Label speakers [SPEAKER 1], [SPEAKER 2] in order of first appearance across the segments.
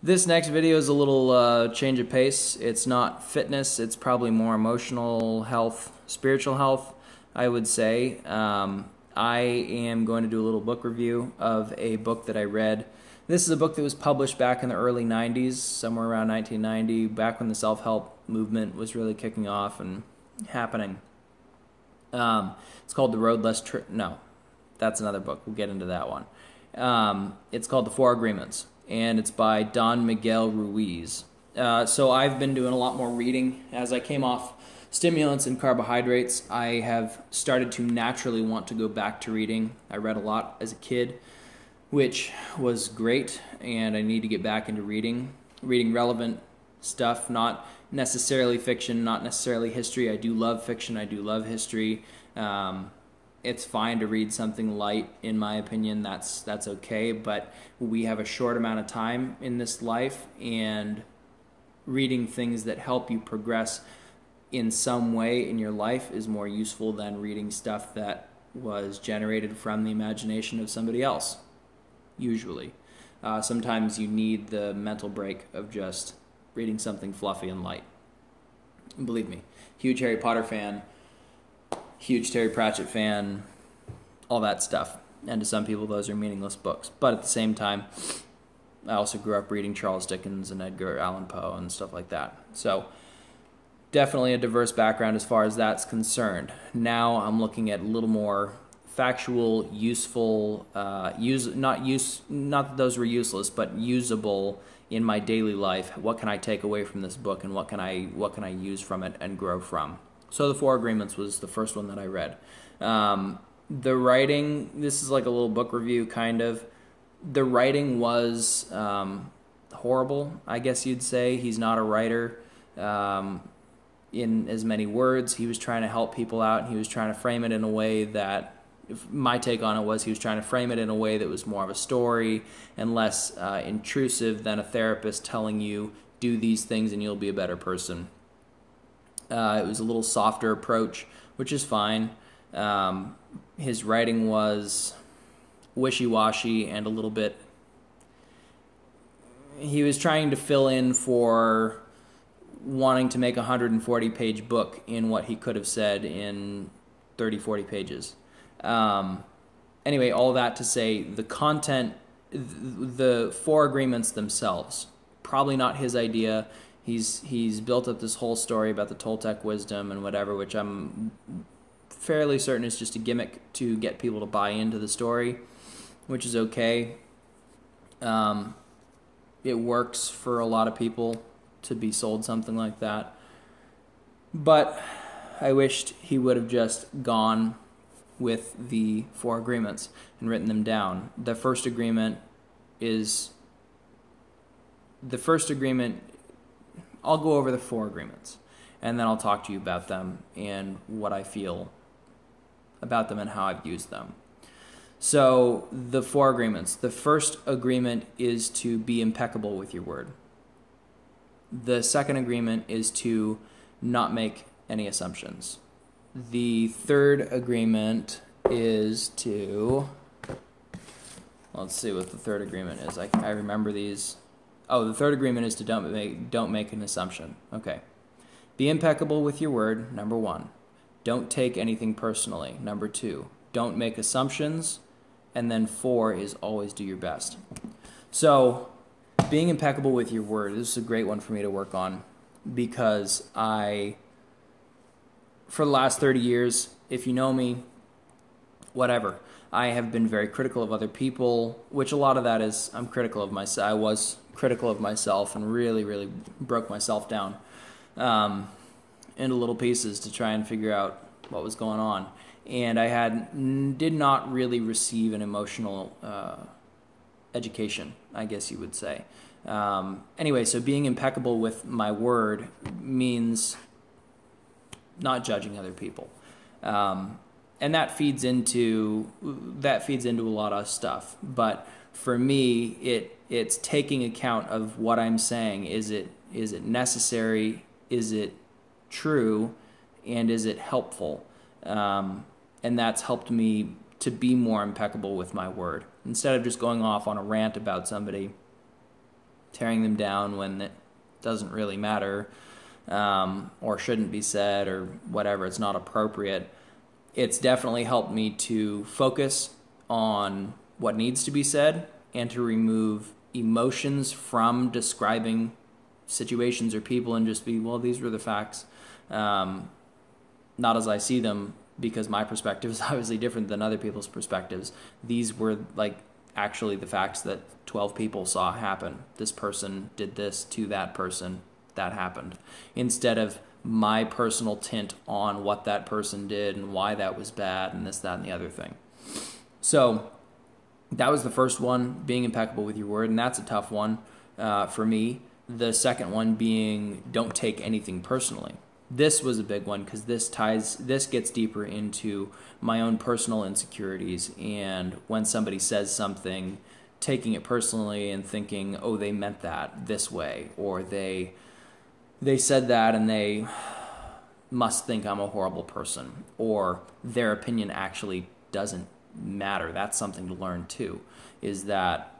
[SPEAKER 1] This next video is a little change of pace. It's not fitness, it's probably more emotional health, spiritual health, I would say. I am going to do a little book review of a book that I read. This is a book that was published back in the early 90s, somewhere around 1990, back when the self-help movement was really kicking off and happening. It's called The Road Less No, that's another book. We'll get into that one. It's called The Four Agreements, and it's by Don Miguel Ruiz. So I've been doing a lot more reading. As I came off stimulants and carbohydrates, I have started to naturally want to go back to reading. I read a lot as a kid, which was great, and I need to get back into reading relevant stuff, not necessarily fiction, not necessarily history. I do love fiction, I do love history. It's fine to read something light, in my opinion. That's okay, but we have a short amount of time in this life, and reading things that help you progress in some way in your life is more useful than reading stuff that was generated from the imagination of somebody else, usually. Sometimes you need the mental break of just reading something fluffy and light. And believe me, huge Harry Potter fan, huge Terry Pratchett fan, all that stuff. And to some people, those are meaningless books. But at the same time, I also grew up reading Charles Dickens and Edgar Allan Poe and stuff like that. So definitely a diverse background as far as that's concerned. Now I'm looking at a little more factual, useful, not that those were useless, but usable in my daily life. What can I take away from this book, and what can I use from it and grow from? So The Four Agreements was the first one that I read. The writing, this is like a little book review, kind of. The writing was horrible, I guess you'd say. He's not a writer in as many words. He was trying to help people out, and he was trying to frame it in a way that, my take on it was, he was trying to frame it in a way that was more of a story and less intrusive than a therapist telling you, do these things and you'll be a better person. It was a little softer approach, which is fine. His writing was wishy-washy and a little bit... He was trying to fill in for wanting to make a 140-page book in what he could have said in 30, 40 pages. Anyway, all that to say, the content, the Four Agreements themselves, probably not his idea. He's built up this whole story about the Toltec wisdom and whatever, which I'm fairly certain is just a gimmick to get people to buy into the story, which is okay. It works for a lot of people to be sold something like that. But I wished he would have just gone with the Four Agreements and written them down. The first agreement, I'll go over the Four Agreements, and then I'll talk to you about them and what I feel about them and how I've used them. So, the Four Agreements. The first agreement is to be impeccable with your word. The second agreement is to not make any assumptions. The third agreement is to... Let's see what the third agreement is. I remember these... Oh, the third agreement is to don't make an assumption. Okay. Be impeccable with your word, number 1. Don't take anything personally, number 2. Don't make assumptions, and then 4 is always do your best. So, being impeccable with your word, this is a great one for me to work on, because for the last 30 years, if you know me, whatever, I have been very critical of other people, which a lot of that is I'm critical of myself. I was critical of myself and really, really broke myself down into little pieces to try and figure out what was going on. And I did not really receive an emotional education, I guess you would say. Anyway, so being impeccable with my word means not judging other people. And that feeds into a lot of stuff. But for me, it's taking account of what I'm saying. Is it necessary? Is it true? And is it helpful? And that's helped me to be more impeccable with my word. Instead of just going off on a rant about somebody, tearing them down when it doesn't really matter, or shouldn't be said, or whatever, it's not appropriate. It's definitely helped me to focus on what needs to be said and to remove emotions from describing situations or people and just be, well, these were the facts. Not as I see them, because my perspective is obviously different than other people's perspectives. These were like actually the facts that 12 people saw happen. This person did this to that person, that happened. Instead of my personal tint on what that person did and why that was bad and this, that, and the other thing. So that was the first one, being impeccable with your word, and that's a tough one for me. The second one being, don't take anything personally. This was a big one because this gets deeper into my own personal insecurities, and when somebody says something, taking it personally and thinking, oh, they meant that this way, or they said that and they must think I'm a horrible person, or their opinion actually doesn't matter. That's something to learn too, is that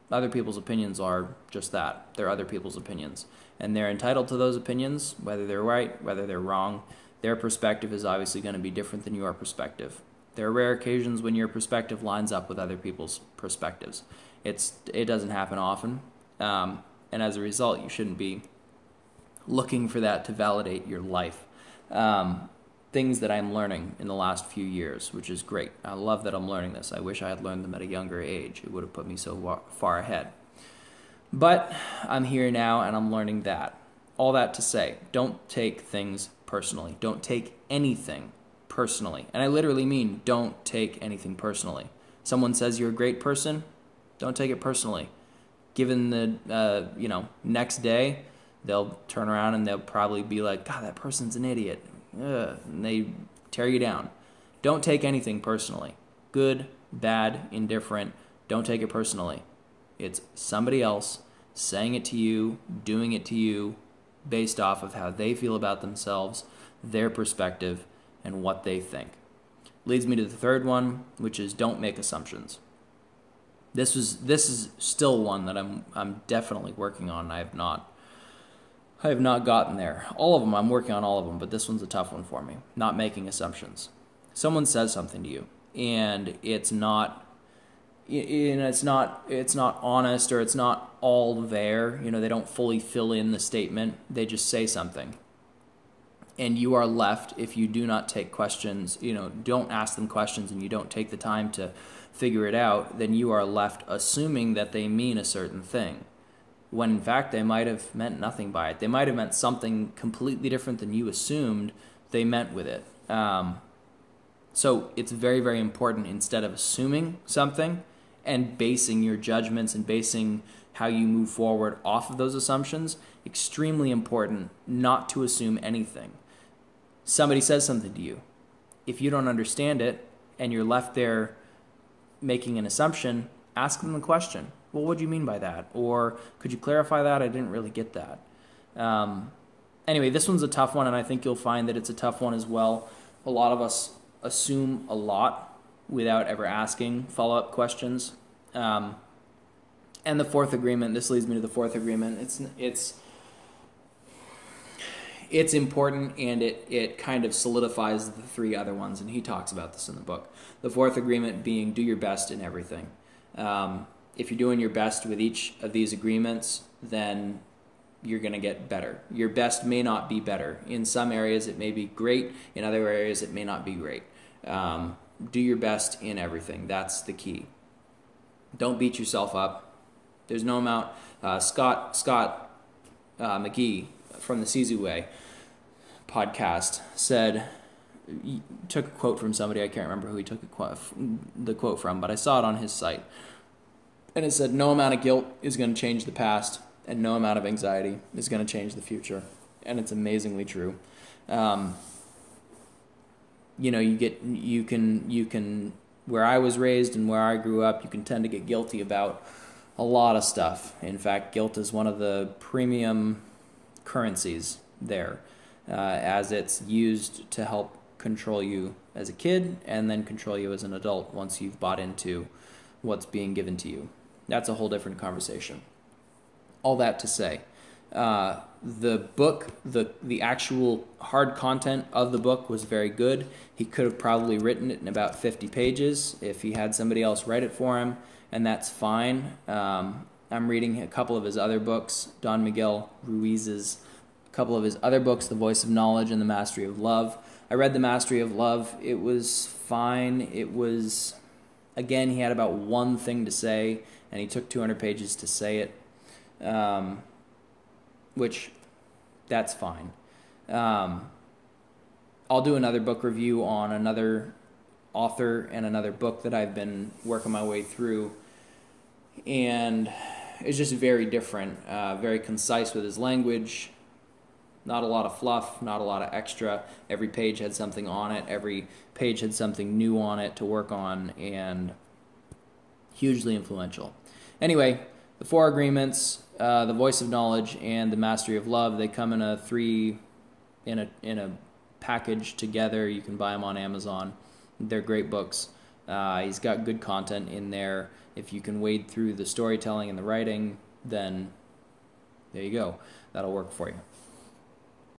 [SPEAKER 1] other people's opinions are just that. They're other people's opinions, and they're entitled to those opinions, whether they're right, whether they're wrong. Their perspective is obviously going to be different than your perspective. There are rare occasions when your perspective lines up with other people's perspectives. It doesn't happen often, and as a result, you shouldn't be looking for that to validate your life. Things that I'm learning in the last few years, which is great. I love that I'm learning this. I wish I had learned them at a younger age. It would have put me so far ahead. But I'm here now and I'm learning that. All that to say, don't take things personally. Don't take anything personally. And I literally mean don't take anything personally. Someone says you're a great person, don't take it personally. Given the next day, they'll turn around and they'll probably be like, God, that person's an idiot. Ugh, and they tear you down. Don't take anything personally. Good, bad, indifferent. Don't take it personally. It's somebody else saying it to you, doing it to you, based off of how they feel about themselves, their perspective, and what they think. Leads me to the third one, which is don't make assumptions. This is still one that I'm definitely working on. I have not gotten there. All of them, I'm working on all of them, but this one's a tough one for me. Not making assumptions. Someone says something to you, and it's not honest, or it's not all there. They don't fully fill in the statement. They just say something, and you are left, if you do not take questions, don't ask them questions, and you don't take the time to figure it out, then you are left assuming that they mean a certain thing, when in fact they might have meant nothing by it. They might have meant something completely different than you assumed they meant with it. So it's very, very important, instead of assuming something and basing your judgments and basing how you move forward off of those assumptions, extremely important not to assume anything. Somebody says something to you. If you don't understand it and you're left there making an assumption, ask them the question. Well, what do you mean by that? Or could you clarify that? I didn't really get that. Anyway, this one's a tough one, and I think you'll find that it's a tough one as well. A lot of us assume a lot without ever asking follow-up questions. And the fourth agreement, this leads me to the fourth agreement. It's important, and it kind of solidifies the three other ones, and he talks about this in the book. The fourth agreement being do your best in everything. If you're doing your best with each of these agreements, then you're going to get better. Your best may not be better. In some areas it may be great. In other areas it may not be great. Do your best in everything. That's the key. Don't beat yourself up. There's no amount. Scott McGee from the Sizu Way podcast took a quote from somebody. I can't remember who he took the quote from, but I saw it on his site. And it said, no amount of guilt is going to change the past, and no amount of anxiety is going to change the future. And it's amazingly true. You can, where I was raised and where I grew up, you can tend to get guilty about a lot of stuff. In fact, guilt is one of the premium currencies there, as it's used to help control you as a kid and then control you as an adult once you've bought into what's being given to you. That's a whole different conversation. All that to say, the book, the actual hard content of the book was very good. He could have probably written it in about 50 pages if he had somebody else write it for him, and that's fine. I'm reading a couple of his other books, Don Miguel Ruiz's couple of his other books, The Voice of Knowledge and The Mastery of Love. I read The Mastery of Love. It was fine. It was, again, he had about one thing to say, and he took 200 pages to say it, which, that's fine. I'll do another book review on another author and another book that I've been working my way through, and it's just very different, very concise with his language. Not a lot of fluff, not a lot of extra. Every page had something on it. Every page had something new on it to work on, and hugely influential. Anyway, the 4 agreements, The Voice of Knowledge and The Mastery of Love, they come in a package together. You can buy them on Amazon. They're great books. He's got good content in there. If you can wade through the storytelling and the writing, then there you go. That'll work for you.